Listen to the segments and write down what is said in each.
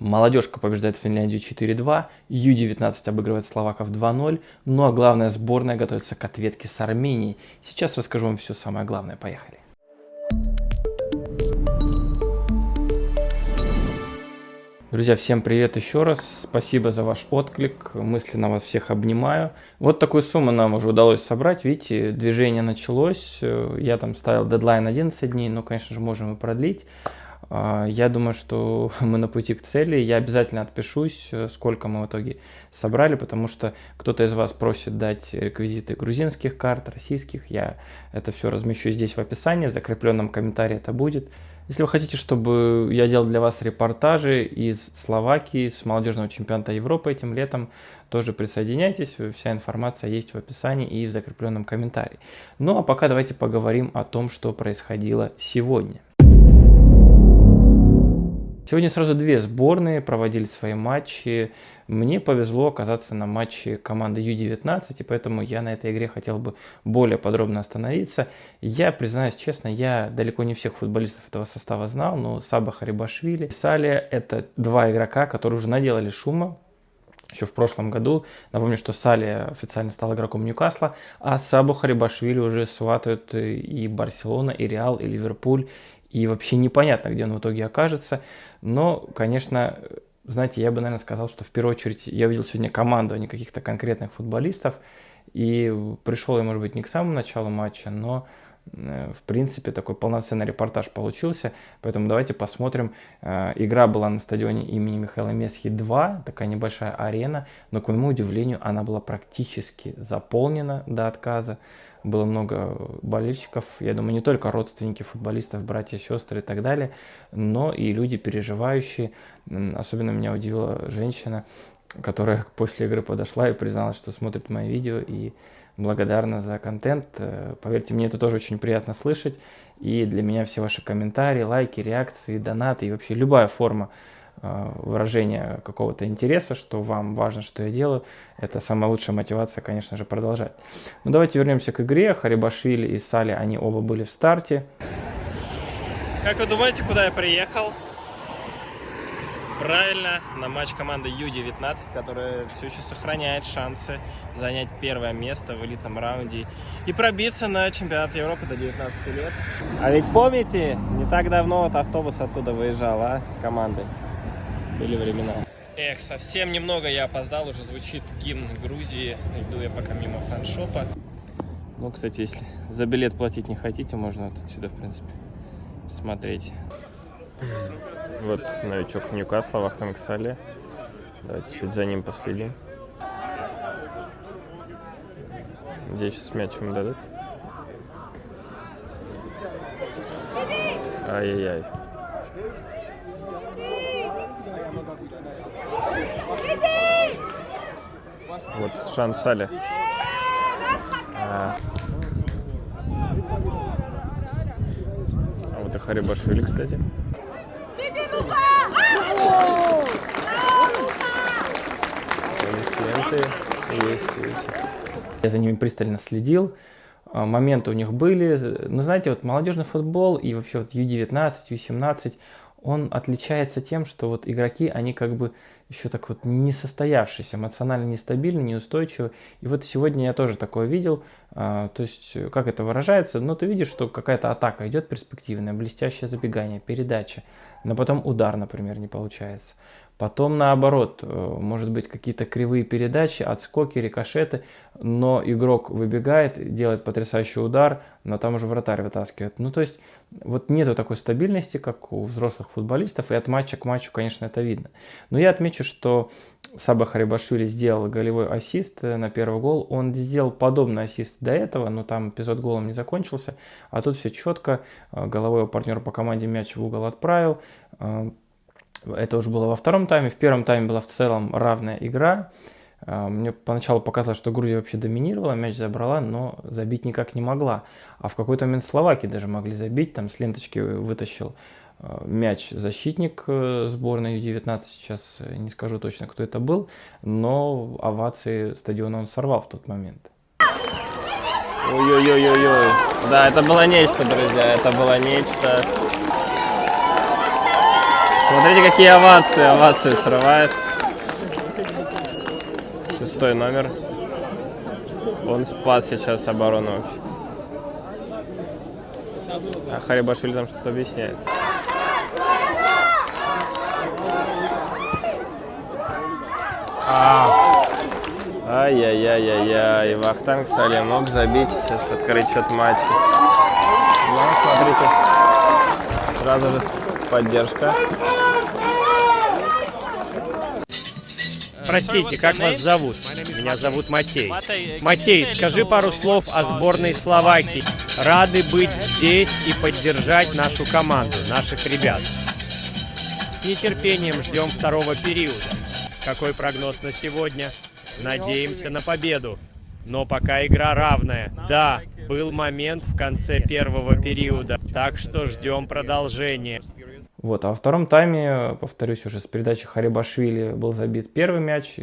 Молодежка побеждает Финляндию 4-2, Ю-19 обыгрывает словаков 2-0, ну а главная сборная готовится к ответке с Арменией. Сейчас расскажу вам все самое главное, поехали. Друзья, всем привет еще раз, спасибо за ваш отклик, мысленно вас всех обнимаю. Вот такую сумму нам уже удалось собрать, видите, движение началось, я там ставил дедлайн 11 дней, но, конечно же, можем и продлить. Я думаю, что мы на пути к цели, я обязательно отпишусь, сколько мы в итоге собрали, потому что кто-то из вас просит дать реквизиты грузинских карт, российских, я это все размещу здесь в описании, в закрепленном комментарии это будет. Если вы хотите, чтобы я делал для вас репортажи из Словакии, с молодежного чемпионата Европы этим летом, тоже присоединяйтесь, вся информация есть в описании и в закрепленном комментарии. Ну а пока давайте поговорим о том, что происходило сегодня. Сегодня сразу две сборные проводили свои матчи. Мне повезло оказаться на матче команды Ю-19, и поэтому я на этой игре хотел бы более подробно остановиться. Я, признаюсь честно, я далеко не всех футболистов этого состава знал, но Саба Харибашвили и Салия – это два игрока, которые уже наделали шума еще в прошлом году. Напомню, что Салия официально стал игроком Ньюкасла, а Сабу Харибашвили уже сватают и Барселона, и Реал, и Ливерпуль. И вообще непонятно, где он в итоге окажется. Но, конечно, знаете, я бы, наверное, сказал, что в первую очередь я увидел сегодня команду, а не каких-то конкретных футболистов. И пришел я, может быть, не к самому началу матча, но, в принципе, такой полноценный репортаж получился. Поэтому давайте посмотрим. Игра была на стадионе имени Михаила Месхи 2, такая небольшая арена. Но, к моему удивлению, она была практически заполнена до отказа. Было много болельщиков, я думаю, не только родственники футболистов, братья, сестры и так далее, но и люди переживающие. Особенно меня удивила женщина, которая после игры подошла и призналась, что смотрит мои видео и благодарна за контент. Поверьте, мне это тоже очень приятно слышать. И для меня все ваши комментарии, лайки, реакции, донаты и вообще любая форма выражения какого-то интереса, что вам важно, что я делаю, это самая лучшая мотивация, конечно же, продолжать. Ну, давайте вернемся к игре. Харибашвили и Сали, они оба были в старте. Как вы думаете, куда я приехал? Правильно, на матч команды Ю-19, которая все еще сохраняет шансы занять первое место в элитном раунде и пробиться на чемпионат Европы до 19 лет. А ведь помните, не так давно вот автобус оттуда выезжал, с командой. Были времена. Эх, совсем немного я опоздал, уже звучит гимн Грузии. Иду я пока мимо фаншопа. Ну, кстати, если за билет платить не хотите, можно вот отсюда, в принципе, смотреть. Вот новичок Ньюкасла, Вахтанг Салия. Давайте чуть за ним последим. Здесь сейчас мяч ему дадут. Ай-яй-яй. Вот шанс Салия. А вот и Харибашвили, кстати. Есть. Я за ними пристально следил. Моменты у них были. Но знаете, вот молодежный футбол и вообще вот Ю-19, Ю-17, он отличается тем, что вот игроки, они как бы еще так вот не состоявшиеся, эмоционально нестабильны, неустойчивы. И вот сегодня я тоже такое видел. То есть, как это выражается? Ну, ты видишь, что какая-то атака идет перспективная, блестящее забегание, передача, но потом удар, например, не получается. Потом наоборот, может быть какие-то кривые передачи, отскоки, рикошеты, но игрок выбегает, делает потрясающий удар, но там уже вратарь вытаскивает. Ну то есть вот нету такой стабильности, как у взрослых футболистов, и от матча к матчу, конечно, это видно. Но я отмечу, что Саба Харибашвили сделал голевой ассист на первый гол. Он сделал подобный ассист до этого, но там эпизод голом не закончился. А тут все четко, головой партнер по команде мяч в угол отправил. Это уже было во втором тайме. В первом тайме была в целом равная игра. Мне поначалу показалось, что Грузия вообще доминировала, мяч забрала, но забить никак не могла. А в какой-то момент словаки даже могли забить. Там с ленточки вытащил мяч защитник сборной Ю-19. Сейчас не скажу точно, кто это был. Но овации стадиона он сорвал в тот момент. Ой-ой-ой-ой-ой. Да, это было нечто, друзья. Это было нечто. Смотрите, какие овации, овации срывает. 6-й номер. Он спас сейчас оборону вообще. А Харибашвили там что-то объясняет. Ай-яй-яй-яй-яй. Вахтанг Сале мог забить, сейчас открыть счет матча. Ну, смотрите. Сразу же поддержка. Простите, как вас зовут? Меня зовут Матей. Матей, скажи пару слов о сборной Словакии. Рады быть здесь и поддержать нашу команду, наших ребят. С нетерпением ждем второго периода. Какой прогноз на сегодня? Надеемся на победу. Но пока игра равная. Да, был момент в конце первого периода, так что ждем продолжения. Вот, а во втором тайме, повторюсь, уже с передачи Харибашвили был забит первый мяч.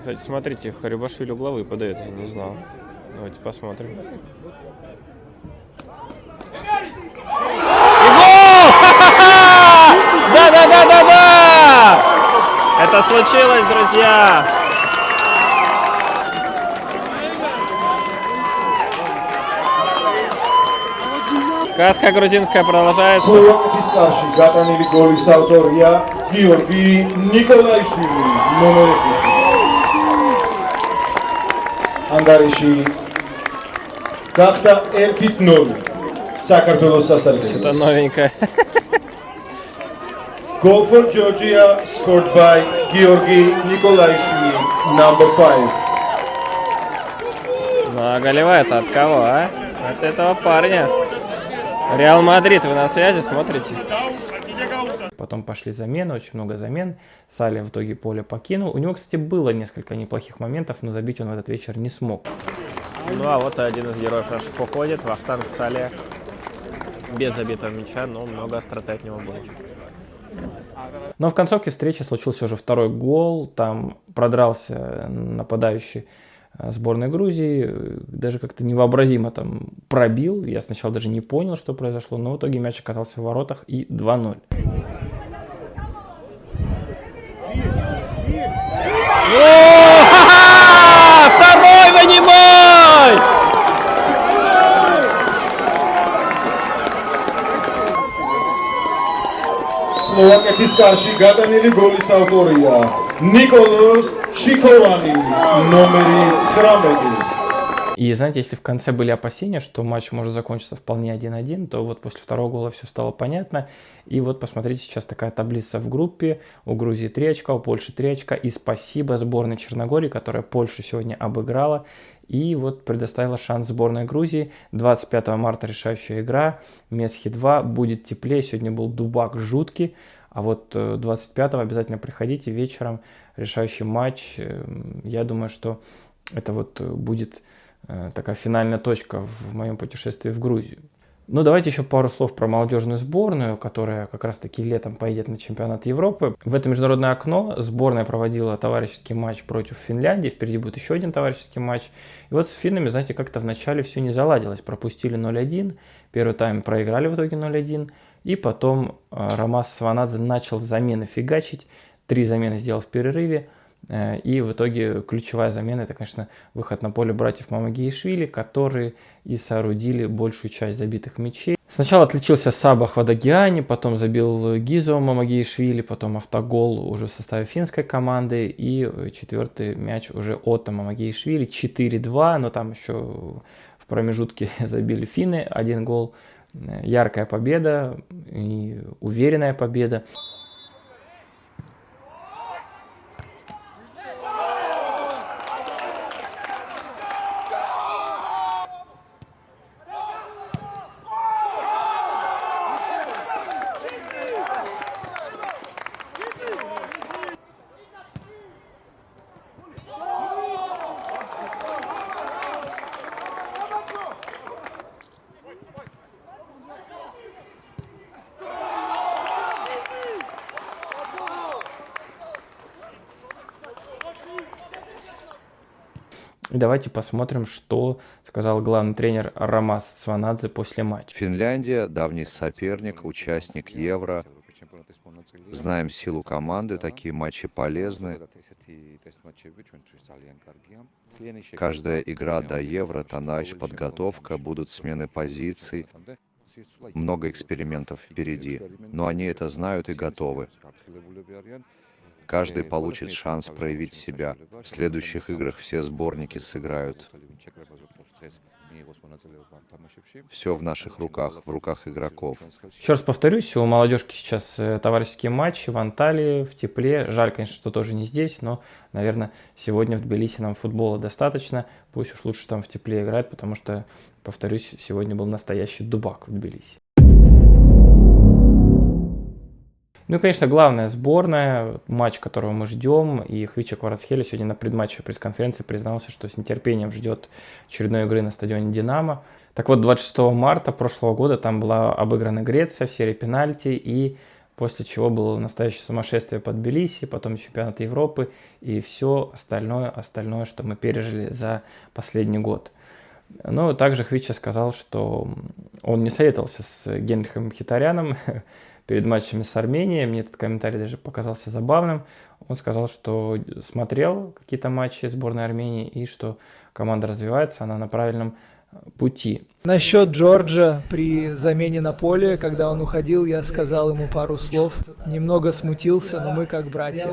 Кстати, смотрите, Харибашвили угловые подает, я не знал. Давайте посмотрим. И гол! Да-да-да-да-да! Это случилось, друзья! Сказка грузинская продолжается. Словакეთის კარში გატანილი გოლის ავტორია გიორგი ნიკოლაიშვილი, ნომერი 5. ანგარიში გახდა 1-0 საქართველოს სასარგებლო. Что-то новенькое. Goal for Georgia scored by Georgi Nikolaishvili, number 5. Ну а голевая-то от кого, а? От этого парня. Реал Мадрид, вы на связи, смотрите? Потом пошли замены, очень много замен. Сале в итоге поле покинул. У него, кстати, было несколько неплохих моментов, но забить он в этот вечер не смог. Ну а вот один из героев наших уходит, Вахтанг Сале. Без забитого мяча, но много остроты от него было. Но в концовке встречи случился уже второй гол. Там продрался нападающий сборной Грузии. Даже как-то невообразимо там пробил. Я сначала даже не понял, что произошло. Но в итоге мяч оказался в воротах и 2-0. Второй вынимай! Словакეთის კარში გატანილი გოლის ავტორია ნიკოლოზ შიქოვანი, ნომერი 19. И знаете, если в конце были опасения, что матч может закончиться вполне 1-1, то вот после второго гола все стало понятно. И вот посмотрите, сейчас такая таблица в группе. У Грузии 3 очка, у Польши 3 очка. И спасибо сборной Черногории, которая Польшу сегодня обыграла. И вот предоставила шанс сборной Грузии. 25 марта решающая игра. Месхи-2. Будет теплее. Сегодня был дубак жуткий. А вот 25-го обязательно приходите вечером. Решающий матч. Я думаю, что это вот будет такая финальная точка в моем путешествии в Грузию. Ну, давайте еще пару слов про молодежную сборную, которая как раз-таки летом поедет на чемпионат Европы. В это международное окно сборная проводила товарищеский матч против Финляндии. Впереди будет еще один товарищеский матч. И вот с финнами, знаете, как-то вначале все не заладилось. Пропустили 0-1, первый тайм проиграли в итоге 0-1. И потом Ромас Сванадзе начал замены фигачить. 3 замены сделал в перерыве. И в итоге ключевая замена — это, конечно, выход на поле братьев Мамагиишвили, которые и соорудили большую часть забитых мячей. Сначала отличился Саба Хвадагиани, потом забил Гизо Мамагиишвили, потом автогол уже в составе финской команды, и 4-й мяч уже Отто Мамагиишвили, 4-2, но там еще в промежутке забили финны 1 гол. Яркая победа и уверенная победа. И давайте посмотрим, что сказал главный тренер Ромас Сванадзе после матча. Финляндия – давний соперник, участник Евро. Знаем силу команды, такие матчи полезны. Каждая игра до Евро, Танач, подготовка, будут смены позиций. Много экспериментов впереди, но они это знают и готовы. Каждый получит шанс проявить себя. В следующих играх все сборники сыграют. Все в наших руках, в руках игроков. Еще раз повторюсь, у молодежки сейчас товарищеские матчи в Анталии, в тепле. Жаль, конечно, что тоже не здесь, но, наверное, сегодня в Тбилиси нам футбола достаточно. Пусть уж лучше там в тепле играть, потому что, повторюсь, сегодня был настоящий дубак в Тбилиси. Ну и, конечно, главная сборная, матч, которого мы ждем, и Хвича Кварацхелия сегодня на предматчевой пресс-конференции признался, что с нетерпением ждет очередной игры на стадионе «Динамо». Так вот, 26 марта прошлого года там была обыграна Греция в серии пенальти, и после чего было настоящее сумасшествие под Тбилиси, потом чемпионат Европы и все остальное, что мы пережили за последний год. Но также Хвича сказал, что он не советовался с Генрихом Мхитаряном перед матчами с Арменией. Мне этот комментарий даже показался забавным. Он сказал, что смотрел какие-то матчи сборной Армении и что команда развивается, она на правильном пути. Насчет Джорджа при замене на поле, когда он уходил, я сказал ему пару слов. Немного смутился, но мы как братья.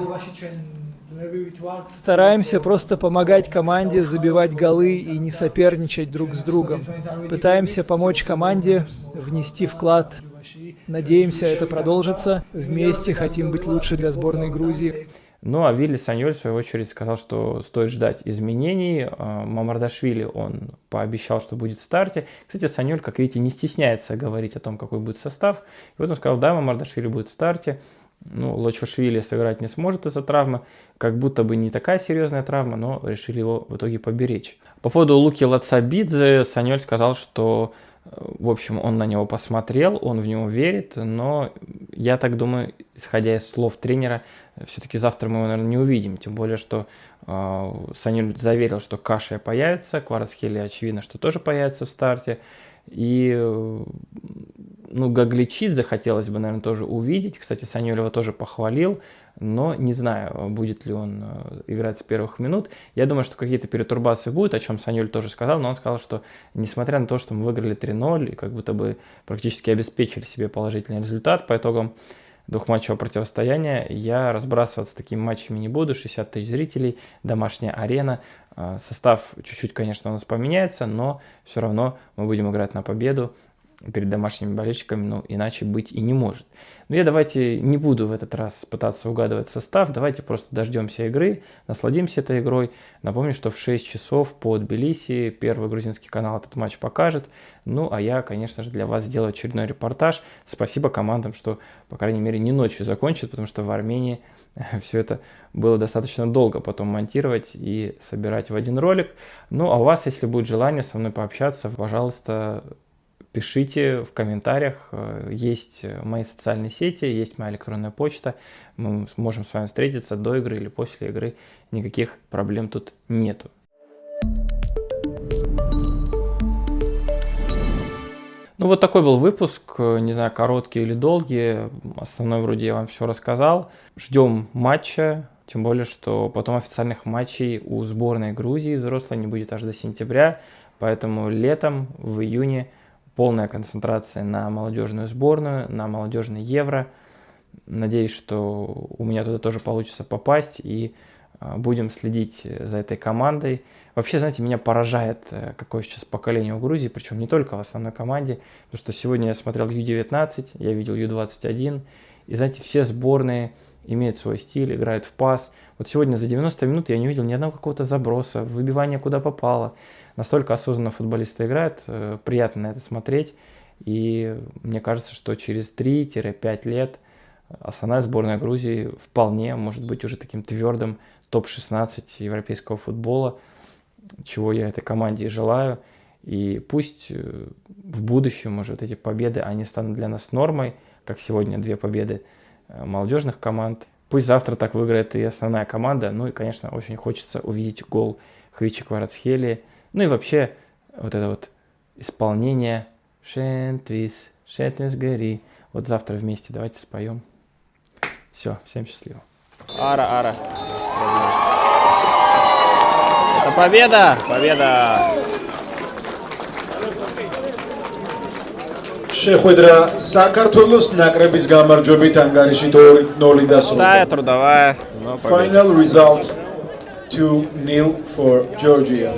Стараемся просто помогать команде забивать голы и не соперничать друг с другом. Пытаемся помочь команде внести вклад. Надеемся, это продолжится. Вместе хотим быть лучше для сборной Грузии. Ну а Вилли Саньоль, в свою очередь, сказал, что стоит ждать изменений. Мамардашвили он пообещал, что будет в старте. Кстати, Саньоль, как видите, не стесняется говорить о том, какой будет состав. И вот он сказал, да, Мамардашвили будет в старте. Ну, Лачошвили сыграть не сможет из-за травмы. Как будто бы не такая серьезная травма, но решили его в итоге поберечь. По поводу Луки Лацабидзе Саньоль сказал, что в общем, он на него посмотрел, он в него верит, но я так думаю, исходя из слов тренера, все-таки завтра мы его, наверное, не увидим. Тем более, что Саньоль заверил, что Кашия появится, Кварацхелия, очевидно, что тоже появится в старте. И ну, Гагличидзе хотелось бы, наверное, тоже увидеть. Кстати, Саньоль его тоже похвалил, но не знаю, будет ли он играть с первых минут. Я думаю, что какие-то перетурбации будут, о чем Саньоль тоже сказал, но он сказал, что несмотря на то, что мы выиграли 3-0 и как будто бы практически обеспечили себе положительный результат по итогам двухматчевого противостояния, я разбрасываться такими матчами не буду. 60 тысяч зрителей, домашняя арена. Состав чуть-чуть, конечно, у нас поменяется, но все равно мы будем играть на победу перед домашними болельщиками, ну, иначе быть и не может. Но я давайте не буду в этот раз пытаться угадывать состав, давайте просто дождемся игры, насладимся этой игрой. Напомню, что в 6 часов по Тбилиси Первый грузинский канал этот матч покажет. Ну, а я, конечно же, для вас сделаю очередной репортаж. Спасибо командам, что, по крайней мере, не ночью закончат, потому что в Армении все это было достаточно долго потом монтировать и собирать в один ролик. Ну, а у вас, если будет желание со мной пообщаться, пожалуйста, пишите в комментариях. Есть мои социальные сети, есть моя электронная почта. Мы сможем с вами встретиться до игры или после игры. Никаких проблем тут нету. Ну вот такой был выпуск, не знаю, короткий или долгий, основной вроде я вам все рассказал. Ждем матча, тем более, что потом официальных матчей у сборной Грузии взрослой не будет аж до сентября, поэтому летом, в июне, полная концентрация на молодежную сборную, на молодежный Евро. Надеюсь, что у меня туда тоже получится попасть и будем следить за этой командой. Вообще, знаете, меня поражает, какое сейчас поколение у Грузии, причем не только в основной команде, потому что сегодня я смотрел Ю-19, я видел Ю-21, и, знаете, все сборные имеют свой стиль, играют в пас. Вот сегодня за 90 минут я не видел ни одного какого-то заброса, выбивания куда попало. Настолько осознанно футболисты играют, приятно на это смотреть, и мне кажется, что через 3-5 лет основная сборная Грузии вполне может быть уже таким твердым топ-16 европейского футбола, чего я этой команде и желаю. И пусть в будущем, может, эти победы, они станут для нас нормой, как сегодня 2 победы молодежных команд. Пусть завтра так выиграет и основная команда. Ну и, конечно, очень хочется увидеть гол Хвичи Кварацхелии. Ну и вообще вот это вот исполнение «Шентвис, Шентвис Гэри». Вот завтра вместе давайте споем. Все, всем счастливо. Ара. Это победа! Победа! შეხვედრა საქართველოს ნაკრების გამარჯვებით ანგარიში 2-0 დასრულდა. Тая трудовая, но победа. Final result 2-0 for Georgia.